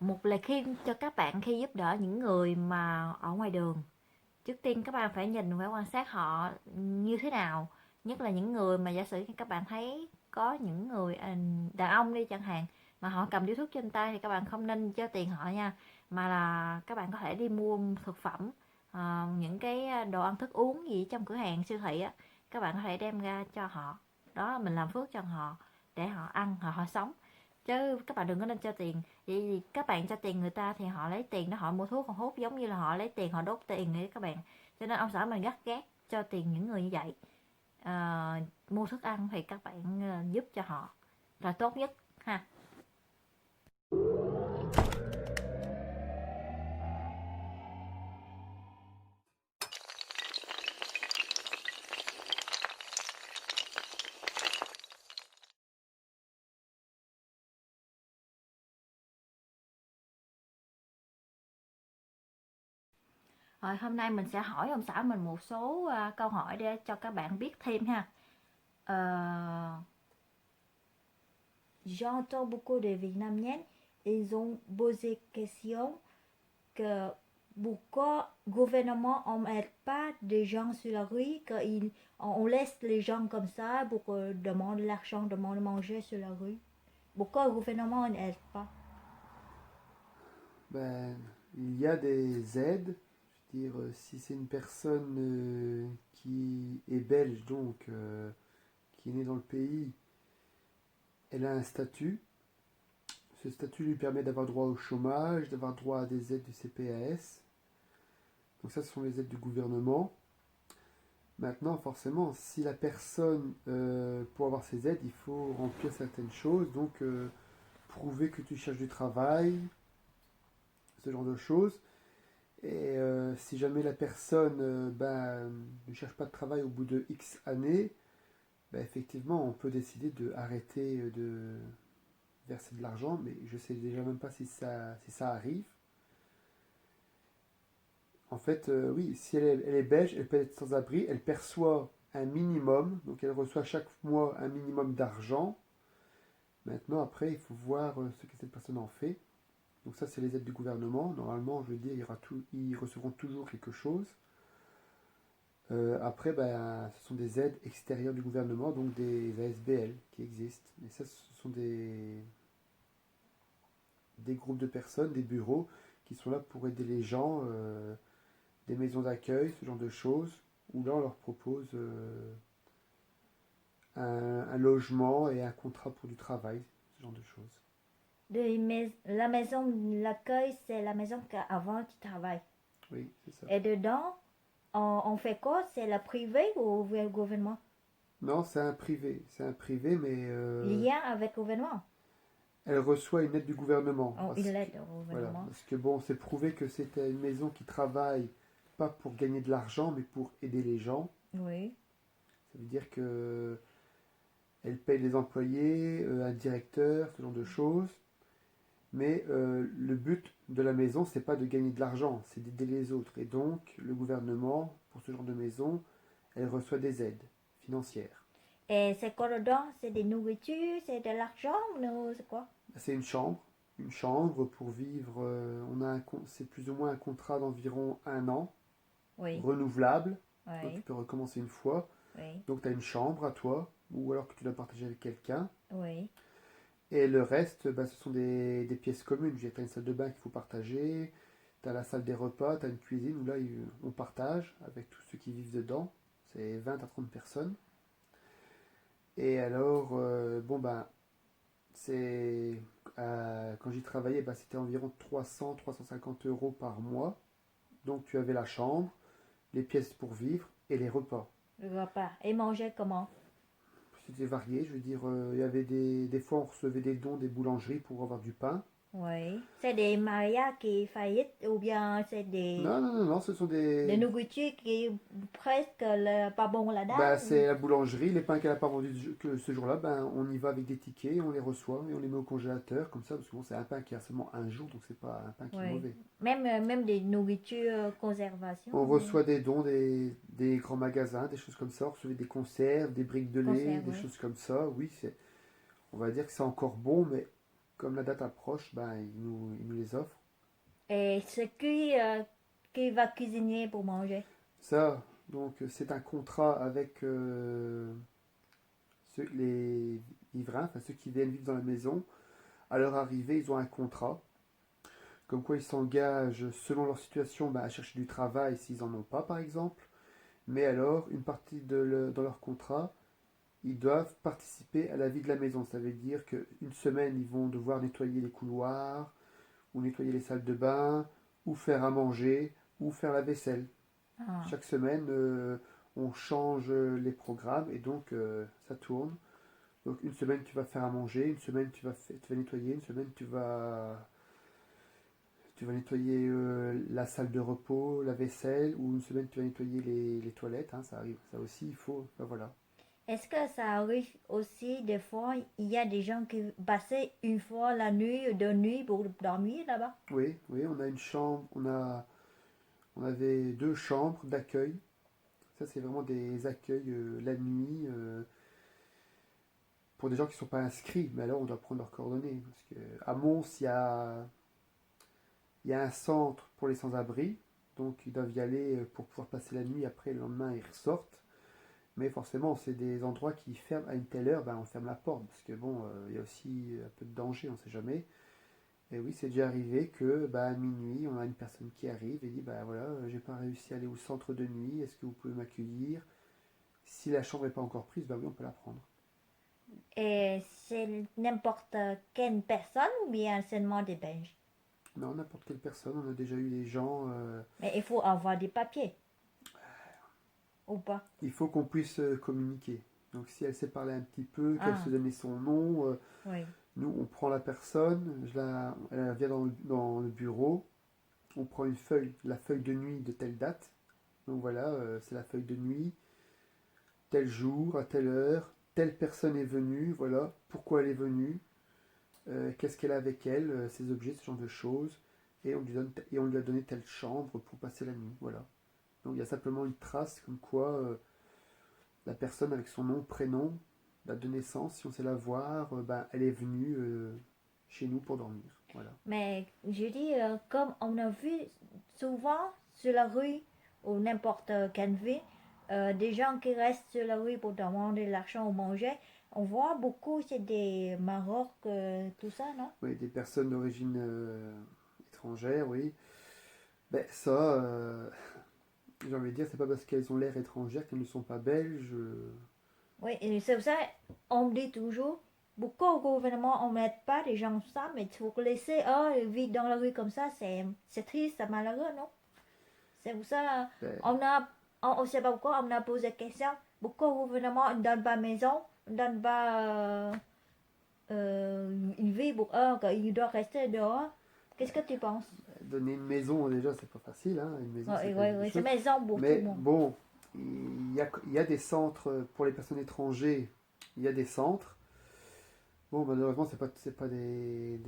Một lời khuyên cho các bạn khi giúp đỡ những người mà ở ngoài đường. Trước tiên các bạn phải nhìn, phải quan sát họ như thế nào. Nhất là những người mà giả sử như các bạn thấy có những người đàn ông đi chẳng hạn, mà họ cầm điếu thuốc trên tay thì các bạn không nên cho tiền họ nha. Mà là các bạn có thể đi mua thực phẩm, những cái đồ ăn thức uống gì trong cửa hàng siêu thị á, các bạn có thể đem ra cho họ. Đó là mình làm phước cho họ để họ ăn, họ sống. Chứ các bạn đừng có nên cho tiền. Vậy thì các bạn cho tiền người ta thì họ lấy tiền đó họ mua thuốc họ hút, giống như là họ lấy tiền họ đốt tiền đấy các bạn. Cho nên ông xã mình gắt gác cho tiền những người như vậy. Ờ, Mua thức ăn thì các bạn giúp cho họ là tốt nhất ha. Rồi hôm nay mình sẽ hỏi ông xã mình một số câu hỏi để cho các bạn biết thêm ha. Ờ, J'entends beaucoup de Vietnamiennes, ils ont posé question que pourquoi le gouvernement n'aide pas des gens sur la rue, qu'on laisse les gens comme ça pour demander l'argent, demander manger sur la rue. Pourquoi le gouvernement n'aide pas? Ben, il y a des aides. Je veux dire, si c'est une personne qui est belge, donc qui est née dans le pays, elle a un statut. Ce statut lui permet d'avoir droit au chômage, d'avoir droit à des aides du CPAS. Donc ça, ce sont les aides du gouvernement. Maintenant, forcément, si la personne, pour avoir ces aides, il faut remplir certaines choses. Donc, prouver que tu cherches du travail, ce genre de choses. Et si jamais la personne ben, ne cherche pas de travail au bout de X années, ben, effectivement, on peut décider de arrêter de verser de l'argent, mais je sais déjà même pas si ça arrive. En fait, oui, si elle est belge, elle peut être sans abri, elle perçoit un minimum, donc elle reçoit chaque mois un minimum d'argent. Maintenant, après, il faut voir ce que cette personne en fait. Donc ça, c'est les aides du gouvernement. Normalement, je veux dire, ils recevront toujours quelque chose. Après, ben, ce sont des aides extérieures du gouvernement, donc des ASBL qui existent. Et ça, ce sont des groupes de personnes, des bureaux qui sont là pour aider les gens, des maisons d'accueil, ce genre de choses, où là, on leur propose un logement et un contrat pour du travail, ce genre de choses. La maison l'accueil, c'est la maison qu'avant tu travailles. Oui, c'est ça. Et dedans, on fait quoi? C'est la privée ou le gouvernement? Non, c'est un privé, mais Lien avec le gouvernement. elle reçoit une aide du gouvernement. Oh, Parce il que, aide au voilà, gouvernement. parce que bon, c'est prouvé que c'était une maison qui travaille pas pour gagner de l'argent, mais pour aider les gens. Oui. Ça veut dire que elle paye les employés, un directeur, ce genre de choses. Mais le but de la maison, c'est pas de gagner de l'argent, c'est d'aider les autres. Et donc, le gouvernement, pour ce genre de maison, elle reçoit des aides financières. Et c'est quoi dedans? C'est des nourritures, c'est de l'argent ou c'est quoi? C'est une chambre pour vivre. C'est plus ou moins un contrat d'environ un an, Oui, renouvelable. Donc tu oui, peux recommencer une fois. oui, Donc tu as une chambre à toi, ou alors que tu dois partager avec quelqu'un. oui. Et le reste, bah, ce sont des pièces communes. Tu as une salle de bain qu'il faut partager. Tu as la salle des repas, tu as une cuisine où là on partage avec tous ceux qui vivent dedans. C'est 20 à 30 personnes. Et alors, bon ben, c'est quand j'y travaillais, bah, c'était environ 300-350 € par mois. Donc tu avais la chambre, les pièces pour vivre et les repas. Le repas. Et manger comment? C'était varié, je veux dire, il y avait des fois on recevait des dons des boulangeries pour avoir du pain. Oui. C'est des marias qui faillites ou bien c'est Non, non, non, non, ce sont des nourritures qui presque pas bon bah, là-dedans? c'est la boulangerie, les pains qu'elle n'a pas vendus que ce jour-là, ben, on y va avec des tickets, on les reçoit et on les met au congélateur, comme ça, parce que bon, c'est un pain qui a seulement un jour, donc c'est pas un pain qui est Oui. mauvais. Même des nourritures conservation, On reçoit des dons des grands magasins, des choses comme ça. On recevait des conserves, des briques de lait, conserve, des oui. choses comme ça. Oui, on va dire que c'est encore bon, mais comme la date approche, ben, ils nous les offrent. Et c'est qui va cuisiner pour manger? Ça, donc c'est un contrat avec les riverains, enfin ceux qui viennent vivre dans la maison. À leur arrivée, ils ont un contrat, comme quoi ils s'engagent selon leur situation ben, à chercher du travail s'ils n'en ont pas par exemple. Mais alors, une partie dans leur contrat, ils doivent participer à la vie de la maison. Ça veut dire qu'une semaine, ils vont devoir nettoyer les couloirs, ou nettoyer les salles de bain, ou faire à manger, ou faire la vaisselle. Ah. Chaque semaine, on change les programmes et donc ça tourne. Donc une semaine tu vas faire à manger, une semaine tu vas nettoyer, une semaine tu vas nettoyer la salle de repos, la vaisselle, ou une semaine tu vas nettoyer les toilettes, hein, ça arrive, ça aussi il faut, ben voilà. Est-ce que ça arrive aussi des fois, il y a des gens qui passent une fois la nuit, deux nuits pour dormir là-bas? Oui, oui, on a une chambre, on avait 2 chambres d'accueil. Ça c'est vraiment des accueils la nuit pour des gens qui ne sont pas inscrits, mais alors on doit prendre leurs coordonnées. Parce que à Mons, il y a un centre pour les sans-abri, donc ils doivent y aller pour pouvoir passer la nuit. Après, le lendemain, ils ressortent. Mais forcément, c'est des endroits qui ferment à une telle heure, ben, on ferme la porte. Parce que bon, il y a aussi un peu de danger, on ne sait jamais. Et oui, c'est déjà arrivé que ben, à minuit, on a une personne qui arrive et dit ben voilà, j'ai pas réussi à aller au centre de nuit, est-ce que vous pouvez m'accueillir? Si la chambre n'est pas encore prise, ben oui, on peut la prendre. Et c'est n'importe quelle personne ou bien seulement des Belges? Non, n'importe quelle personne, on a déjà eu des gens. Mais il faut avoir des papiers, ou pas? Il faut qu'on puisse communiquer. Donc si elle sait parler un petit peu, qu'elle se Ah, donne son nom, oui. nous on prend la personne, elle vient dans le bureau, on prend une feuille, la feuille de nuit de telle date. Donc voilà, c'est la feuille de nuit, tel jour, à telle heure, telle personne est venue, voilà, pourquoi elle est venue, qu'est-ce qu'elle a avec elle, ses objets, ce genre de choses, et on lui a donné telle chambre pour passer la nuit, voilà. Donc il y a simplement une trace comme quoi la personne avec son nom, prénom, date de naissance, si on sait la voir, ben, elle est venue chez nous pour dormir. Voilà. Mais je dis, comme on a vu souvent sur la rue ou n'importe quelle ville, des gens qui restent sur la rue pour demander l'argent ou manger, on voit beaucoup, c'est des Maroc, tout ça, non? Oui, des personnes d'origine étrangère, oui. Ben ça, j'ai envie de dire, c'est pas parce qu'elles ont l'air étrangères qu'elles ne sont pas belges. Oui, et c'est pour ça on dit toujours, beaucoup au gouvernement, on ne met pas les gens comme ça, mais il faut laisser vivre dans la rue comme ça, c'est triste, c'est malheureux, non? C'est pour ça, Ben, on ne sait pas pourquoi, on a posé la question. Pourquoi le gouvernement ne donne pas maison, ne donne pas une vie pour eux, qu'ils doivent rester dehors? Qu'est-ce que tu penses? donner une maison, déjà, c'est pas facile, hein. Une maison, c'est Oui, pas oui, une oui, c'est chose. maison pour tout le Mais monde. bon, il y a des centres pour les personnes étrangères, il y a des centres. Bon, malheureusement, c'est pas des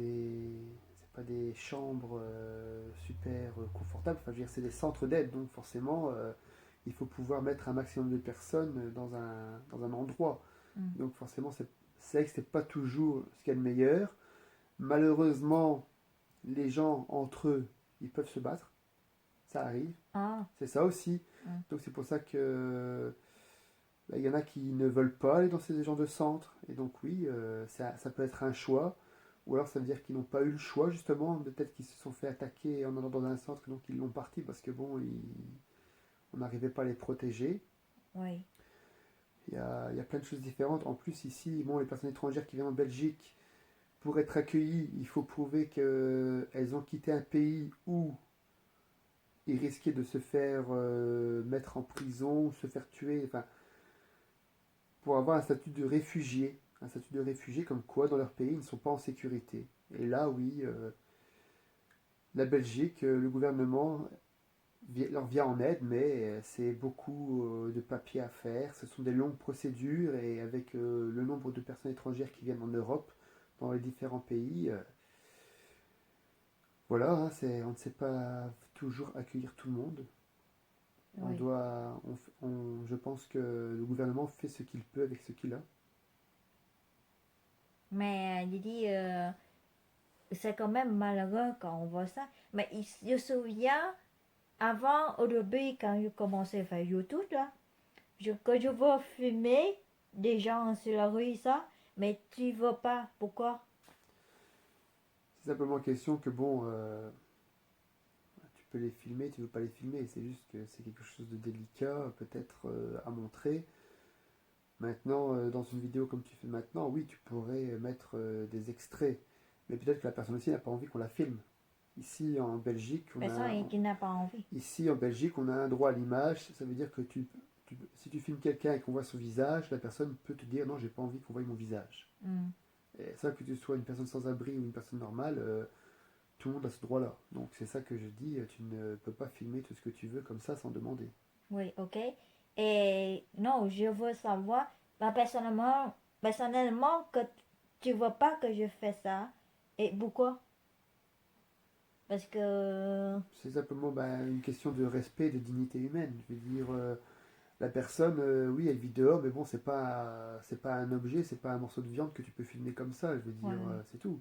chambres super confortables. Enfin, je veux dire, c'est des centres d'aide, donc forcément, il faut pouvoir mettre un maximum de personnes dans un endroit. Mm. Donc forcément, c'est vrai que c'est pas toujours ce qu'il y a de meilleur. Malheureusement, les gens entre eux, ils peuvent se battre. Ça arrive. Ah, C'est ça aussi. mm. Donc c'est pour ça que bah, il y en a qui ne veulent pas aller dans ces genres de centres. Et donc oui, ça peut être un choix. Ou alors ça veut dire qu'ils n'ont pas eu le choix justement. Peut-être qu'ils se sont fait attaquer en allant dans un centre, donc ils l'ont parti parce que bon, on n'arrivait pas à les protéger. Oui. Il y a plein de choses différentes. En plus ici, bon, les personnes étrangères qui viennent en Belgique, pour être accueillies, il faut prouver qu'elles ont quitté un pays où ils risquaient de se faire mettre en prison, se faire tuer. Enfin, pour avoir un statut de réfugié comme quoi dans leur pays ils ne sont pas en sécurité. Et là, oui, la Belgique, le gouvernement leur vient en aide, mais c'est beaucoup de papiers à faire, ce sont des longues procédures et avec le nombre de personnes étrangères qui viennent en Europe, dans les différents pays, voilà, hein, on ne sait pas toujours accueillir tout le monde. On Oui. doit, je pense que le gouvernement fait ce qu'il peut avec ce qu'il a. Mais je dis, c'est quand même malheureux quand on voit ça. Mais je me souviens, avant, au début, quand je commençais à faire YouTube, là, quand je veux filmer des gens sur la rue, ça, mais tu veux pas. Pourquoi? C'est simplement question que, bon, tu peux les filmer, tu veux pas les filmer. C'est juste que c'est quelque chose de délicat, peut-être à montrer. Maintenant, dans une vidéo comme tu fais maintenant, oui, tu pourrais mettre des extraits. Mais peut-être que la personne aussi n'a pas envie qu'on la filme. Ici en Belgique, Personne qui n'a pas envie. on a un droit à l'image. Ça veut dire que si tu filmes quelqu'un et qu'on voit son visage, la personne peut te dire non, j'ai pas envie qu'on voie mon visage. Hmm. Et ça, que tu sois une personne sans abri ou une personne normale, tout le monde a ce droit-là. Donc c'est ça que je dis, tu ne peux pas filmer tout ce que tu veux comme ça sans demander. Oui, ok. Et non, je veux savoir, bah, personnellement, que tu vois pas que je fais ça. Et pourquoi? Parce que, C'est simplement une question de respect et de dignité humaine. Je veux dire, la personne, oui, elle vit dehors, mais bon, c'est pas un objet, c'est pas un morceau de viande que tu peux filmer comme ça. Je veux ouais, dire, c'est tout.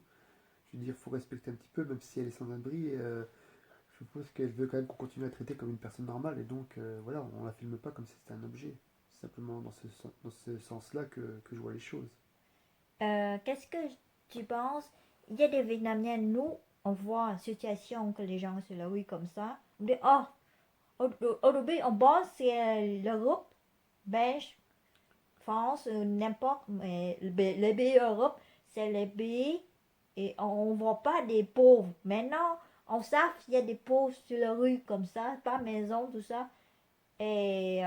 Je veux dire, faut respecter un petit peu, même si elle est sans abri. Je suppose qu'elle veut quand même qu'on continue à la traiter comme une personne normale, et donc voilà, on la filme pas comme si c'était un objet. C'est simplement dans ce sens-là que je vois les choses. qu'est-ce que tu penses? Il y a des Vietnamiens, nous, on voit une situation que les gens sur la rue comme ça. On dit, oh, au début, on pense c'est l'Europe, Belge, France, n'importe, mais les pays Europe, c'est les pays et on ne voit pas des pauvres. Maintenant, on sait qu'il y a des pauvres sur la rue comme ça, pas maison, tout ça. Et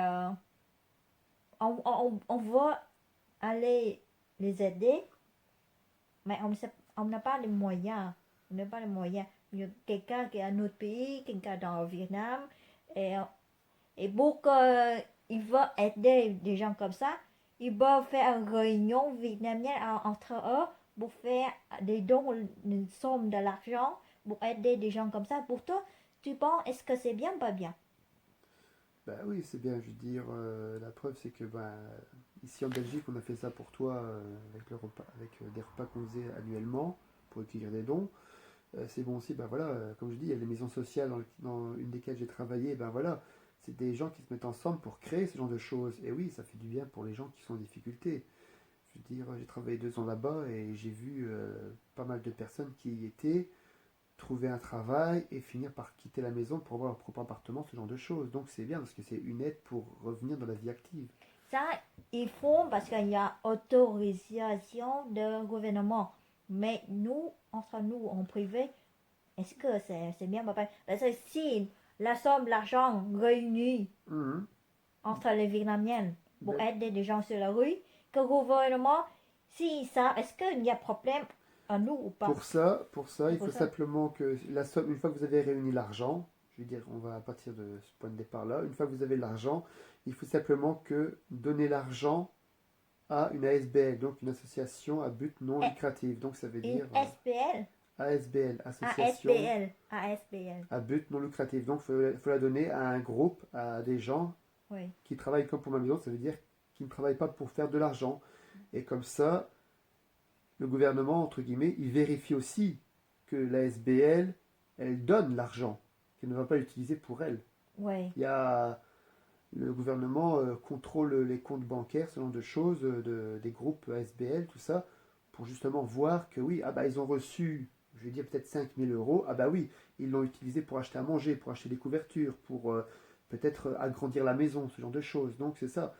on va aller les aider, mais on n'a pas les moyens. On n'a pas les moyens. Il y a quelqu'un qui est à notre pays, quelqu'un dans le Vietnam, et, et pour qu'il va aider des gens comme ça, il va faire une réunion vietnamienne entre eux pour faire des dons, une somme de l'argent pour aider des gens comme ça. Pour toi, tu penses, est-ce que c'est bien ou pas bien? Bah oui, c'est bien, je veux dire, la preuve c'est que ici en Belgique, on a fait ça pour toi avec le repas, avec des repas qu'on faisait annuellement pour recueillir des dons. C'est bon aussi, voilà, comme je dis, il y a les maisons sociales dans une desquelles j'ai travaillé, voilà, c'est des gens qui se mettent ensemble pour créer ce genre de choses. Et oui, ça fait du bien pour les gens qui sont en difficulté. Je veux dire, j'ai travaillé 2 ans là-bas et j'ai vu pas mal de personnes qui y étaient trouver un travail et finir par quitter la maison pour avoir leur propre appartement, ce genre de choses. Donc c'est bien parce que c'est une aide pour revenir dans la vie active. Ça, ils font parce qu'il y a autorisation de gouvernement. Mais nous, entre nous, en privé, est-ce que c'est bien, papa? Parce que si la somme d'argent réunie Mhm. entre les Vietnamiens pour Ben, aider des gens sur la rue, que le gouvernement, si ça, est-ce qu'il y a problème à nous ou pas? pour ça, C'est il pour faut ça. simplement que la somme, une fois que vous avez réuni l'argent, je veux dire, on va partir de ce point de départ-là, une fois que vous avez l'argent, il faut simplement que donner l'argent à une ASBL, donc une association à but non Eh, lucratif. Donc ça veut une dire SPL, ASBL, association ASBL, ASBL, à but non lucratif. Donc il faut la donner à un groupe, à des gens oui. qui travaillent comme pour ma maison, ça veut dire qu'ils ne travaillent pas pour faire de l'argent. Et comme ça, le gouvernement, entre guillemets, il vérifie aussi que la SBL, elle donne l'argent, qu'elle ne va pas l'utiliser pour elle. Oui. Il y a le gouvernement contrôle les comptes bancaires, ce genre de choses, des groupes ASBL, tout ça, pour justement voir que oui, ils ont reçu, je vais dire peut-être 5 000 euros, oui, ils l'ont utilisé pour acheter à manger, pour acheter des couvertures, pour peut-être agrandir la maison, ce genre de choses. Donc c'est ça.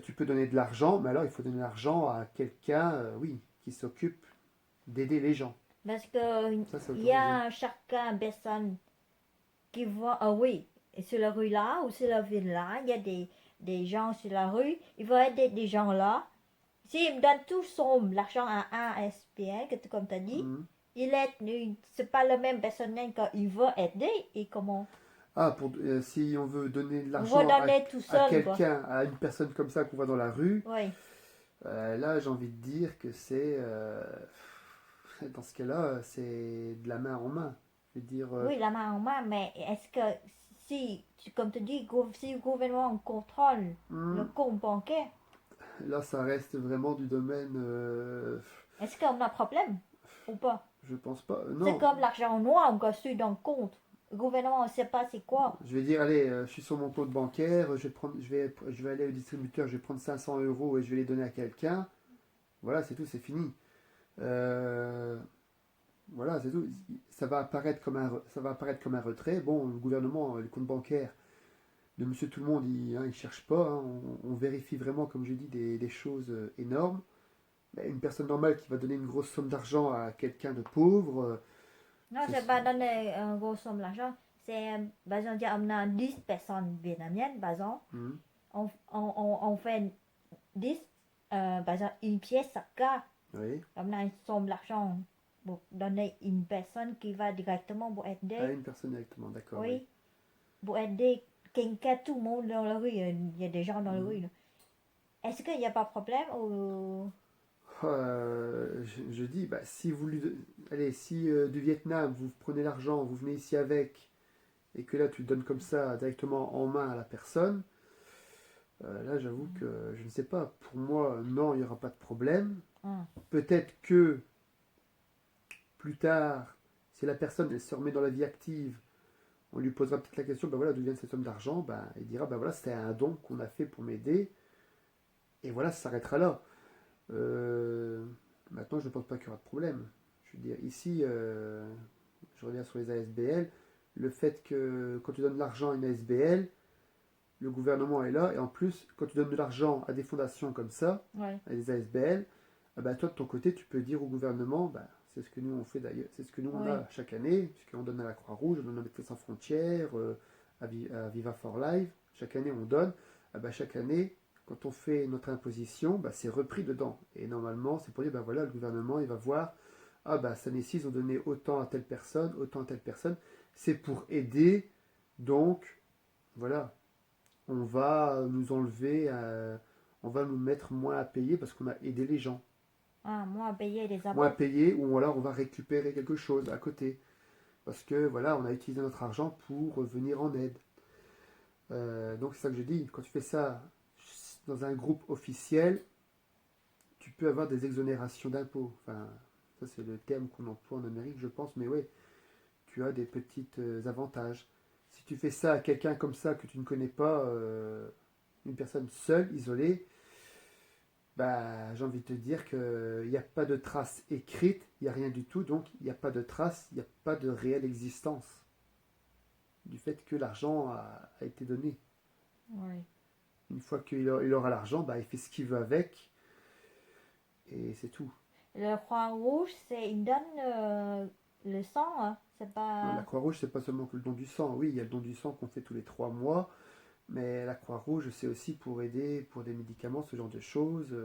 Tu peux donner de l'argent, mais alors il faut donner l'argent à quelqu'un, oui, qui s'occupe d'aider les gens. Parce que Ça, c'est il y autorisé. a chacun personne qui va, ah oui, et sur la rue là ou sur la ville là, il y a des gens sur la rue, il va aider des gens là. S'il donne tout son l'argent à un SPL, comme tu as dit, Mhm. c'est pas le même personnel qu'il va aider et comment Si on veut donner de on va l'argent à, donner tout à seul quoi. quelqu'un, à une personne comme ça qu'on voit dans la rue, Oui, là j'ai envie de dire que dans ce cas-là, c'est de la main en main. Je veux dire, oui, la main en main, mais est-ce que si, comme tu dis, si le gouvernement contrôle le hmm, compte bancaire, là ça reste vraiment du domaine. est-ce qu'on a problème ou pas? Je pense pas. C'est Non, comme l'argent noir qu'on suit dans le compte. Le gouvernement ne sait pas c'est quoi. je vais dire, allez, je suis sur mon compte bancaire, je vais aller au distributeur, je vais prendre 500 euros et je vais les donner à quelqu'un. Voilà, c'est tout, c'est fini. Euh, voilà, c'est tout. Ça va apparaître comme un retrait. Bon, le gouvernement, le compte bancaire de Monsieur Tout le Monde, il cherche pas, hein. On vérifie vraiment, comme j'ai dit, des choses énormes. Mais une personne normale qui va donner une grosse somme d'argent à quelqu'un de pauvre, Non, c'est, c'est pas donner un gros somme d'argent. C'est, par exemple, on a 10 personnes vietnamiennes, par exemple. hmm, On fait 10, par exemple, une pièce chaque cas. oui, On a une somme d'argent pour donner une personne qui va directement pour à aider. une personne directement, d'accord, oui. Oui, pour aider quelqu'un, tout le monde dans la rue. Il y a des gens dans la Hmm. rue. Là. Est-ce qu'il n'y a pas de problème ou... Je dis, bah, si vous allez, si du Vietnam, vous prenez l'argent, vous venez ici avec, et que là tu le donnes comme ça directement en main à la personne, là j'avoue que je ne sais pas. Pour moi, non, il n'y aura pas de problème. Ah, Peut-être que plus tard, si la personne elle se remet dans la vie active, on lui posera peut-être la question, ben voilà, d'où vient cette somme d'argent, ben, il dira, ben voilà, c'était un don qu'on a fait pour m'aider, et voilà, ça s'arrêtera là. Euh, Maintenant, je ne pense pas qu'il y aura de problème. Je veux dire, ici, je reviens sur les ASBL, le fait que quand tu donnes de l'argent à une ASBL, le gouvernement est là, et en plus, quand tu donnes de l'argent à des fondations comme ça, ouais. à des ASBL, ah bah, toi de ton côté, tu peux dire au gouvernement, bah, c'est ce que nous on fait d'ailleurs, c'est ce que nous on Oui, a chaque année, puisqu'on donne à la Croix-Rouge, on donne à Médecins Sans Frontières, à Viva for Life, chaque année on donne, ah bah, chaque année, quand on fait notre imposition, bah, c'est repris dedans. Et normalement, c'est pour dire, bah voilà, le gouvernement, il va voir, ah bah, cette année-ci, ils ont donné autant à telle personne, autant à telle personne, c'est pour aider, donc, voilà, on va nous enlever, on va nous mettre moins à payer parce qu'on a aidé les gens. ah, moi, payer les Moins à impôts. payer ou alors on va récupérer quelque chose à côté. Parce que voilà, on a utilisé notre argent pour venir en aide. Donc c'est ça que je dis, quand tu fais ça dans un groupe officiel, tu peux avoir des exonérations d'impôts. Enfin, ça c'est le terme qu'on emploie en Amérique, je pense, mais oui, tu as des petits avantages. Si tu fais ça à quelqu'un comme ça que tu ne connais pas, une personne seule, isolée, bah, j'ai envie de te dire qu'il n'y a pas de trace écrite, il n'y a rien du tout, donc il n'y a pas de trace, il n'y a pas de réelle existence du fait que l'argent a été donné. Oui. Une fois qu'il aura l'argent, bah, il fait ce qu'il veut avec, et c'est tout. Le Croix Rouge, c'est il donne le sang, hein. C'est Non, la pas... Croix-Rouge, c'est pas seulement que le don du sang. Oui, il y a le don du sang qu'on fait tous les 3 mois, mais la Croix-Rouge, c'est aussi pour aider pour des médicaments, ce genre de choses.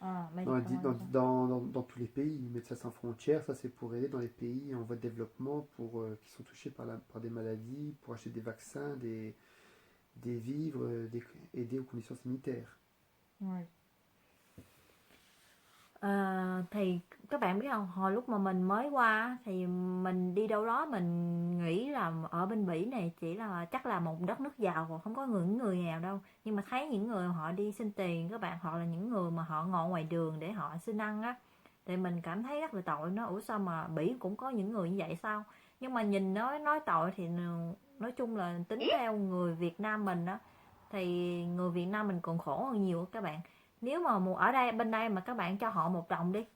Ah, Dans, médicaments, d'accord. dans tous les pays. Médecins sans frontières, ça c'est pour aider dans les pays en voie de développement pour, qui sont touchés par des maladies, pour acheter des vaccins, des vivres, aider aux conditions sanitaires. Oui. Ờ, thì các bạn biết không, hồi lúc mà mình mới qua thì mình đi đâu đó mình nghĩ là ở bên Bỉ này chỉ là chắc là một đất nước giàu còn không có những người nghèo đâu, nhưng mà thấy những người họ đi xin tiền các bạn, hoặc là những người mà họ ngồi ngoài đường để họ xin ăn á, thì mình cảm thấy rất là tội. Nó ủa sao mà Bỉ cũng có những người như vậy sao? Nhưng mà nhìn nói tội thì nói chung là tính theo người Việt Nam mình á, thì người Việt Nam mình còn khổ hơn nhiều các bạn. Nếu mà ở đây bên đây mà các bạn cho họ 1 đồng đi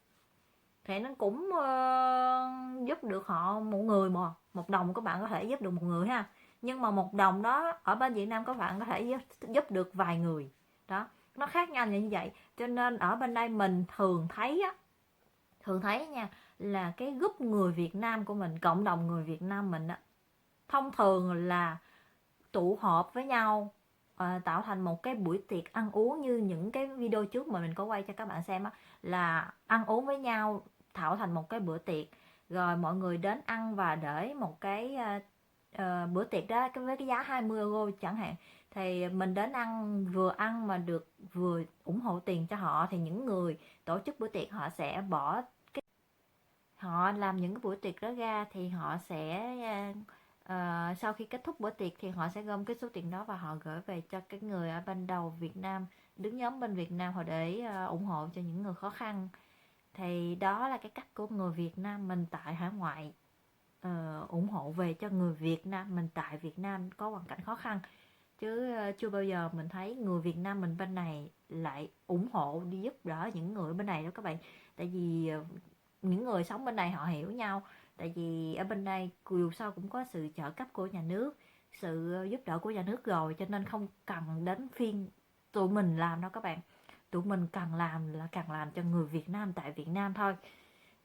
thì nó cũng giúp được họ một người, mà 1 đồng các bạn có thể giúp được một người ha, nhưng mà 1 đồng đó ở bên Việt Nam các bạn có thể giúp được vài người đó, nó khác nhau như vậy. Cho nên ở bên đây mình thường thấy nha, là cái group người Việt Nam của mình, cộng đồng người Việt Nam mình á, thông thường là tụ họp với nhau, tạo thành một cái buổi tiệc ăn uống như những cái video trước mà mình có quay cho các bạn xem á, là ăn uống với nhau tạo thành một cái bữa tiệc, rồi mọi người đến ăn và để một cái bữa tiệc đó với cái giá 20 euro chẳng hạn, thì mình đến ăn mà được vừa ủng hộ tiền cho họ, thì những người tổ chức bữa tiệc họ sẽ họ làm những cái buổi tiệc đó ra, thì họ sẽ sau khi kết thúc bữa tiệc thì họ sẽ gom cái số tiền đó và họ gửi về cho cái người ở ban đầu Việt Nam, đứng nhóm bên Việt Nam, họ để ủng hộ cho những người khó khăn. Thì đó là cái cách của người Việt Nam mình tại hải ngoại, ủng hộ về cho người Việt Nam mình tại Việt Nam có hoàn cảnh khó khăn. Chứ chưa bao giờ mình thấy người Việt Nam mình bên này lại ủng hộ đi giúp đỡ những người bên này đâu các bạn. Tại vì những người sống bên này họ hiểu nhau. Tại vì ở bên đây dù sao cũng có sự trợ cấp của nhà nước, sự giúp đỡ của nhà nước rồi, cho nên không cần đến phiên tụi mình làm đâu các bạn. Tụi mình cần làm là cần làm cho người Việt Nam tại Việt Nam thôi.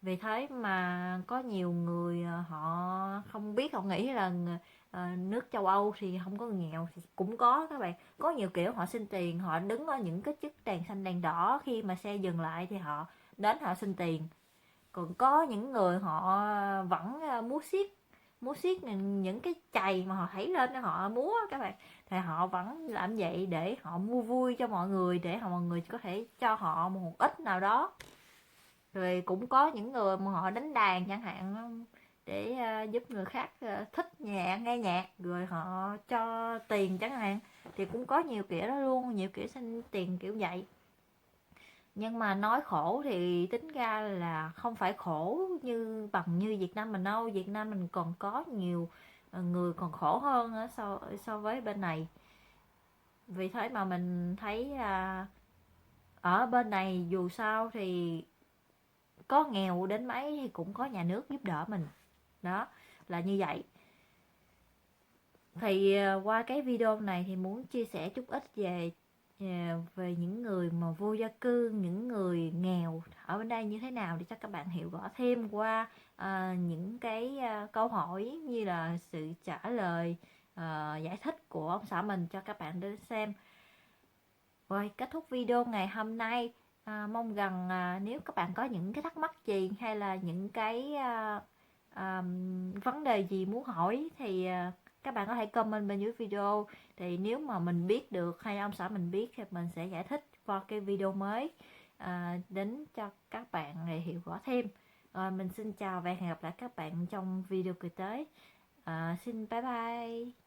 Vì thế mà có nhiều người họ không biết, họ nghĩ là nước châu Âu thì không có người nghèo, thì cũng có các bạn. Có nhiều kiểu họ xin tiền, họ đứng ở những cái chiếc đèn xanh đèn đỏ, khi mà xe dừng lại thì họ đến họ xin tiền. Còn có những người họ vẫn múa xiết những cái chày mà họ thảy lên để họ múa các bạn, thì họ vẫn làm vậy để họ mua vui cho mọi người, để mọi người có thể cho họ một ít nào đó. Rồi cũng có những người mà họ đánh đàn chẳng hạn, để giúp người khác thích nghe nhạc rồi họ cho tiền chẳng hạn. Thì cũng có nhiều kiểu đó luôn, nhiều kiểu xin tiền kiểu vậy. Nhưng mà nói khổ thì tính ra là không phải khổ như bằng như Việt Nam mình đâu. Việt Nam mình còn có nhiều người còn khổ hơn so với bên này. Vì thế mà mình thấy ở bên này dù sao thì có nghèo đến mấy thì cũng có nhà nước giúp đỡ mình. Đó là như vậy. Thì qua cái video này thì muốn chia sẻ chút ít về những người mà vô gia cư, những người nghèo ở bên đây như thế nào, để cho các bạn hiểu rõ thêm qua những cái câu hỏi như là sự trả lời, giải thích của ông xã mình cho các bạn đến xem. Rồi kết thúc video ngày hôm nay. Mong rằng nếu các bạn có những cái thắc mắc gì hay là những cái vấn đề gì muốn hỏi thì các bạn có thể comment bên dưới video. Thì nếu mà mình biết được hay ông xã mình biết thì mình sẽ giải thích vào cái video mới đến cho các bạn để hiểu rõ thêm. Rồi mình xin chào và hẹn gặp lại các bạn trong video kỳ tới. Xin bye bye.